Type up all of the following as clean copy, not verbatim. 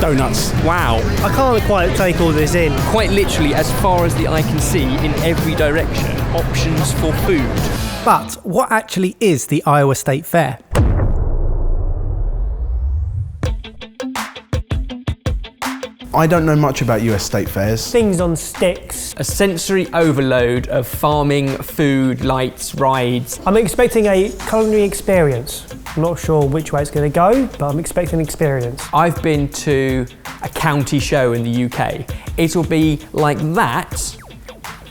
donuts. Wow. I can't quite take all this in. Quite literally, as far as the eye can see, in every direction, options for food. But what actually is the Iowa State Fair? I don't know much about US state fairs. Things on sticks. A sensory overload of farming, food, lights, rides. I'm expecting a culinary experience. I'm not sure which way it's going to go, but I'm expecting an experience. I've been to a county show in the UK. It'll be like that,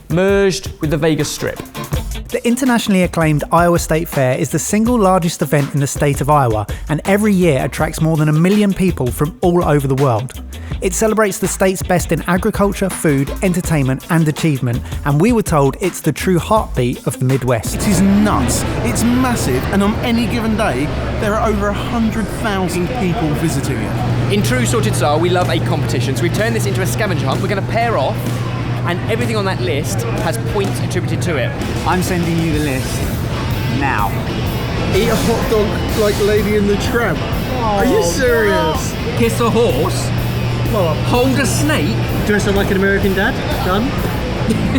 merged with the Vegas Strip. The internationally acclaimed Iowa State Fair is the single largest event in the state of Iowa and every year attracts more than 1 million people from all over the world. It celebrates the state's best in agriculture, food, entertainment and achievement, and we were told it's the true heartbeat of the Midwest. It is nuts. It's massive, and on any given day, there are over 100,000 people visiting it. In true sorted style, we love a competition, so we've turned this into a scavenger hunt. We're going to pair off, and everything on that list has points attributed to it. I'm sending you the list now. Eat a hot dog like Lady in the Tramp. Are you serious? Kiss a horse. Hold a snake. Dress up like an American dad. Done.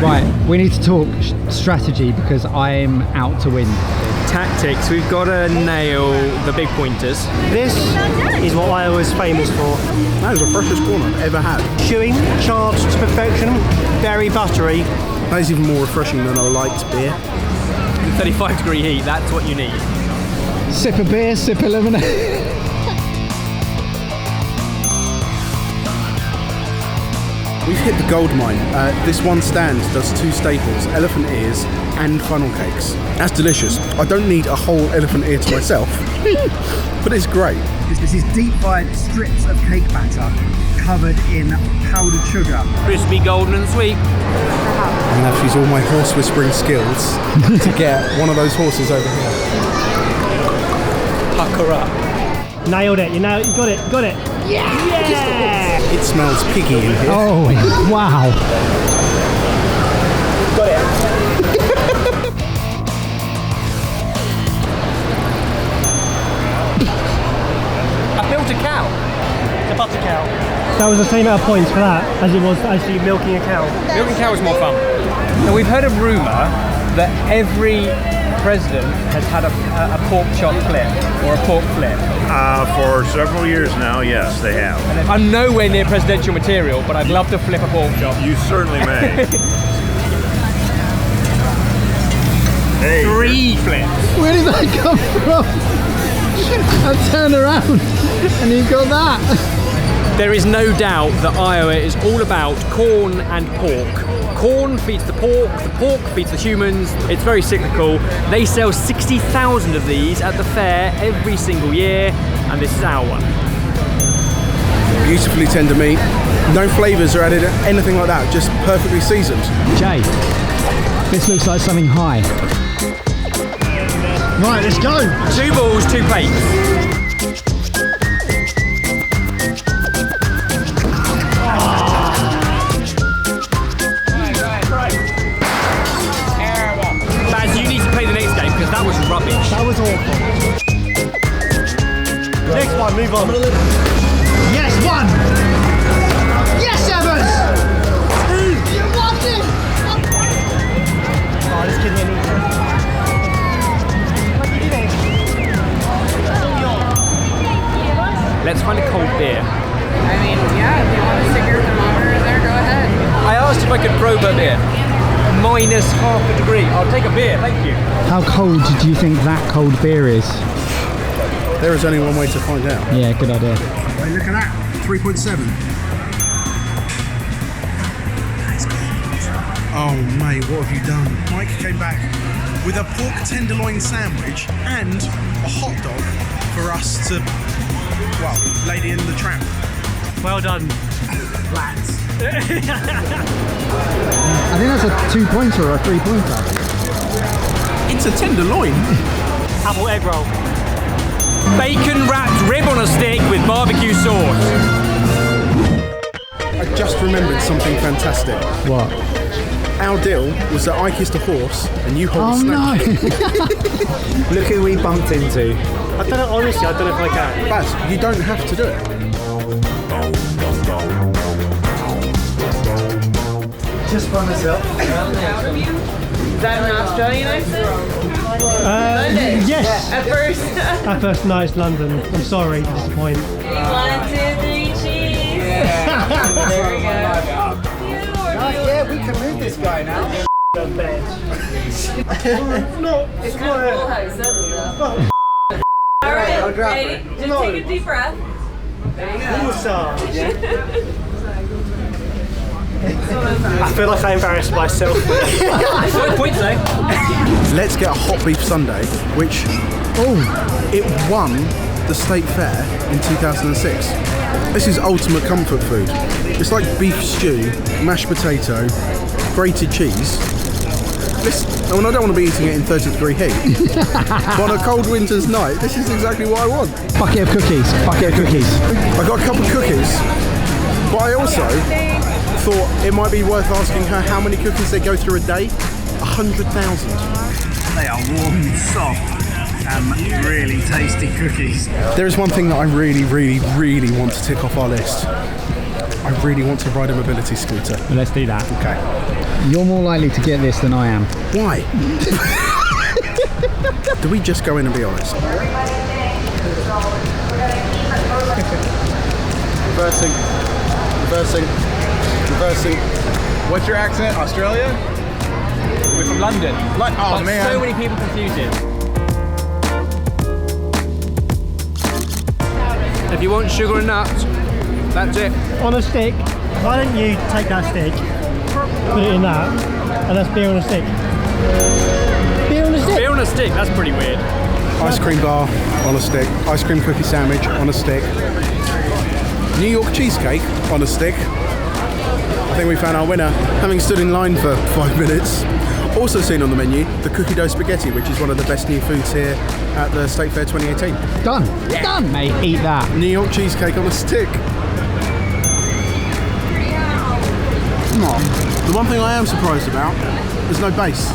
Right, we need to talk strategy because I'm out to win. Tactics, we've got to nail the big pointers. This is what Iowa's famous for. That is the freshest corn I've ever had. Chewing, charred to perfection, very buttery. That is even more refreshing than a light beer. In 35-degree heat, that's what you need. Sip of beer, sip of lemonade. We've hit the gold mine. This one stand does 2 staples, elephant ears and funnel cakes. That's delicious. I don't need a whole elephant ear to myself, but it's great. This is deep fried strips of cake batter covered in powdered sugar. Crispy, golden and sweet. I'm gonna have to use all my horse whispering skills to get one of those horses over here. Pucker up. Nailed it. You got it. Yeah! It smells piggy in here. Oh, wow. Got it. I built a cow. It's a butter cow. That was the same amount of points for that as it was actually milking a cow. Milking cow is more fun. Now we've heard a rumour that every president has had a pork chop flip or a pork flip. For several years now, yes, they have. I'm nowhere near presidential material, but I'd love to flip a pork chop. You certainly may. Hey. 3 flips. Where did that come from? I turned around and you got that. There is no doubt that Iowa is all about corn and pork. Corn feeds the pork feeds the humans. It's very cyclical. They sell 60,000 of these at the fair every single year, and this is our one. Beautifully tender meat. No flavours are added, anything like that, just perfectly seasoned. Jay, this looks like something high. Right, let's go. 2 balls, 2 plates. That was rubbish. That was awful. Next one, move on. Yes, 1. Yes, Evans. 2. You want it. Oh, this kid needs it. What are you doing? Let's find a cold beer. I mean, yeah, if you want to stick your thermometer in there, go ahead. I asked if I could probe a beer. -0.5 degree. I'll take a beer, thank you. How cold do you think that cold beer is? There is only one way to find out. Yeah, good idea. Hey, look at that, 3.7. Oh mate, what have you done? Mike came back with a pork tenderloin sandwich and a hot dog for us to, well, Lady in the Tramp. Well done, lads. I think that's a 2-pointer or a 3-pointer. It's a tenderloin. Apple egg roll. Bacon wrapped rib on a stick with barbecue sauce. I just remembered something fantastic. What? Our deal was that I kissed a horse and you hold a snake. No. Look who we bumped into. I don't know, honestly, I don't know if I can. Baz, you don't have to do it. Just by myself. Is that an Australian accent? London. Yes. At first. At first, no, it's London. I'm sorry to disappoint. 1, 2, 3, cheese. There we go. Yeah, we can move this guy now. No, It's kind of cool how you said it though. All right, ready? Just take a deep breath. There you go. I feel like I embarrassed myself. Good point, though. Let's get a hot beef sundae, which it won the state fair in 2006. This is ultimate comfort food. It's like beef stew, mashed potato, grated cheese. I mean, I don't want to be eating it in 30-degree heat, but on a cold winter's night, this is exactly what I want. Bucket of cookies. Bucket of cookies. I got a couple of cookies, but I also thought it might be worth asking her how many cookies they go through a day. 100,000. They are warm, soft, and really tasty cookies. There is one thing that I really, really, really want to tick off our list. I really want to ride a mobility scooter. Let's do that. Okay. You're more likely to get this than I am. Why? Do we just go in and be honest? Reversing. What's your accent? Australia? We're from London. Oh But man. so many people confuse it. If you want sugar and nuts, that's it. On a stick, why don't you take that stick, put it in that, and that's beer on a stick. Beer on a stick? Beer on a stick, that's pretty weird. Ice cream bar on a stick. Ice cream cookie sandwich on a stick. New York cheesecake on a stick. I think we found our winner, having stood in line for 5 minutes. Also seen on the menu, the cookie dough spaghetti, which is one of the best new foods here at the State Fair 2018. Done. Done, mate. Eat that. New York cheesecake on a stick. The one thing I am surprised about, there's no base.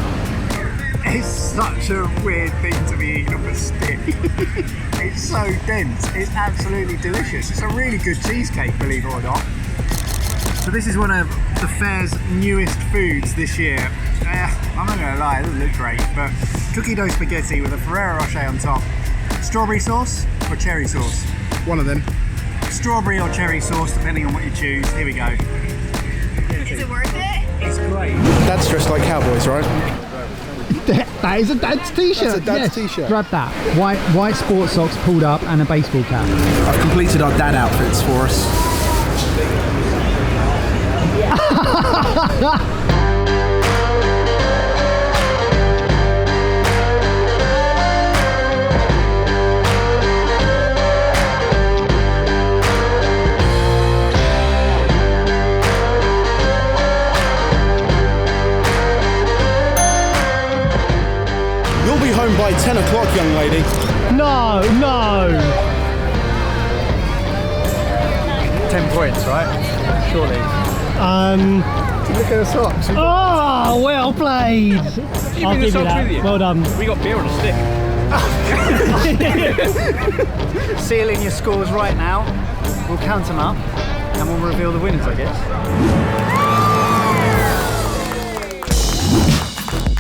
It's such a weird thing to be eating off a stick. It's so dense. It's absolutely delicious. It's a really good cheesecake, believe it or not. So this is one of the fair's newest foods this year. I'm not gonna lie, it doesn't look great, but cookie dough spaghetti with a Ferrero Rocher on top. Strawberry sauce or cherry sauce? One of them. Strawberry or cherry sauce, depending on what you choose. Here we go. Is it worth it? It's great. Dad's dressed like cowboys, right? That is a dad's t-shirt. That's a dad's yes. t-shirt. Grab that. White sports socks pulled up and a baseball cap. I've completed our dad outfits for us. You'll be home by 10 o'clock, young lady. No. 10 points, right? Surely. Look at the socks. Oh, well played. I'll bring the give you socks that. with you? Well done. We got beer on a stick. Sealing your scores right now. We'll count them up and we'll reveal the winners, I guess.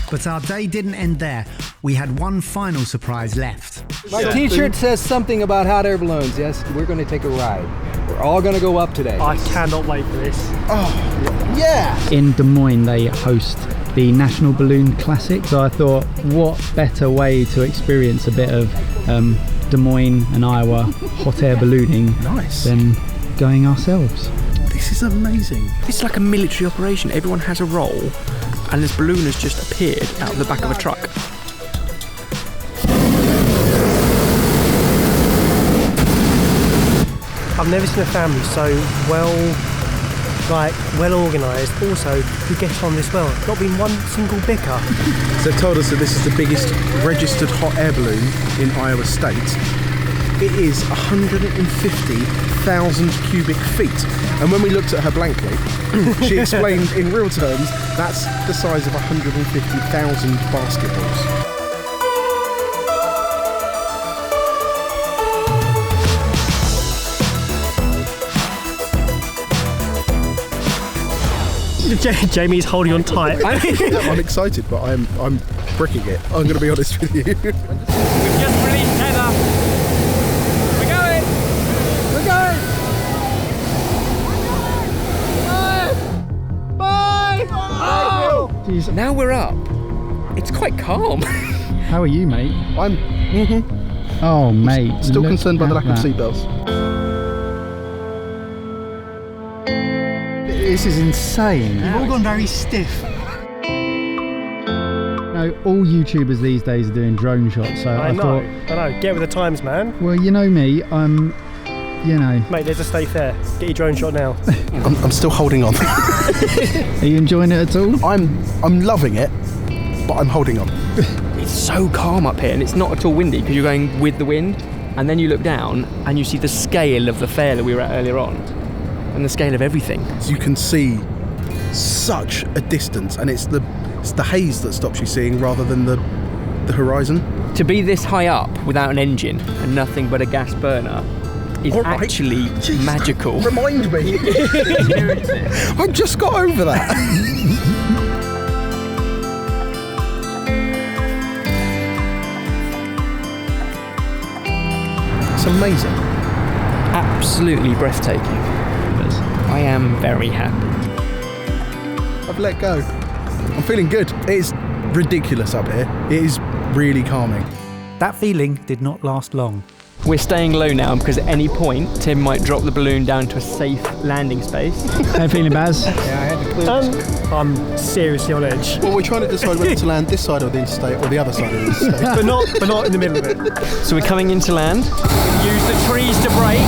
But our day didn't end there. We had one final surprise left. My t-shirt says something about hot air balloons. Yes, we're going to take a ride. We're all going to go up today. I cannot wait for this. Yeah! In Des Moines, they host the National Balloon Classic. So I thought, what better way to experience a bit of Des Moines and Iowa hot air ballooning than going ourselves. This is amazing. It's like a military operation. Everyone has a role, and this balloon has just appeared out of the back of a truck. I've never seen a family so well organised. Also, who gets on this well. Not been one single bicker. So they've told us that this is the biggest registered hot air balloon in Iowa State. It is 150,000 cubic feet. And when we looked at her blankly, she explained in real terms that's the size of 150,000 basketballs. Jamie's holding on tight. I'm excited, but I'm bricking it. I'm going to be honest with you. We've just released Heather. We're going. We're going. Bye. Bye. Jeez. Now we're up. It's quite calm. How are you, mate? I'm Oh, mate. still look concerned by the at lack of that. seatbelts. This is insane. You've all gone very stiff. No, all YouTubers these days are doing drone shots, so I thought, I know. Get with the times, man. well, you know me, you know. Mate, there's a stay fair. Get your drone shot now. I'm still holding on. Are you enjoying it at all? I'm loving it, but I'm holding on. It's so calm up here, and it's not at all windy because you're going with the wind. And then you look down and you see the scale of the fair that we were at earlier on, and the scale of everything. So you can see such a distance, and it's the haze that stops you seeing rather than the horizon. To be this high up without an engine and nothing but a gas burner is All right. actually Jeez, magical. Remind me. I've just got over that. It's amazing. Absolutely breathtaking. I am very happy. I've let go. I'm feeling good. It's ridiculous up here. It is really calming. That feeling did not last long. We're staying low now because at any point Tim might drop the balloon down to a safe landing space. How you feeling, Baz? Yeah, I had to clear I'm seriously on edge. Well, we're trying to decide whether to land this side of the interstate or the other side of the interstate. but not in the middle of it. So we're coming into land. Use the trees to brake.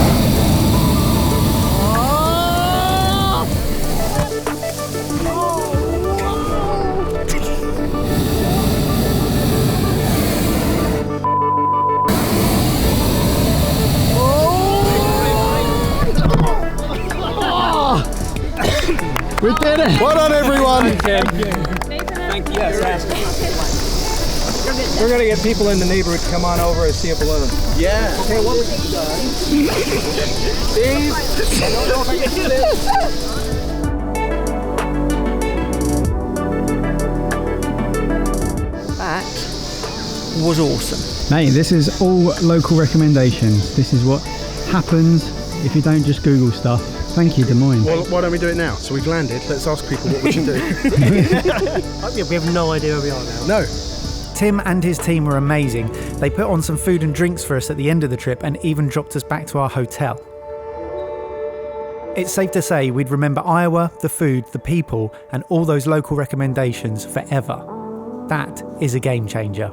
We did it! Well done, everyone. Thank you. Thank you. We're gonna get people in the neighborhood to come on over and see a balloon. Yeah. Okay, what was Steve? I don't know if I can do this. That was awesome. Mate, this is all local recommendations. This is what happens if you don't just Google stuff. Thank you, Des Moines. Well, why don't we do it now? So we've landed. Let's ask people what we should do. We have no idea where we are now. No. Tim and his team were amazing. They put on some food and drinks for us at the end of the trip and even dropped us back to our hotel. It's safe to say we'd remember Iowa, the food, the people, and all those local recommendations forever. That is a game changer.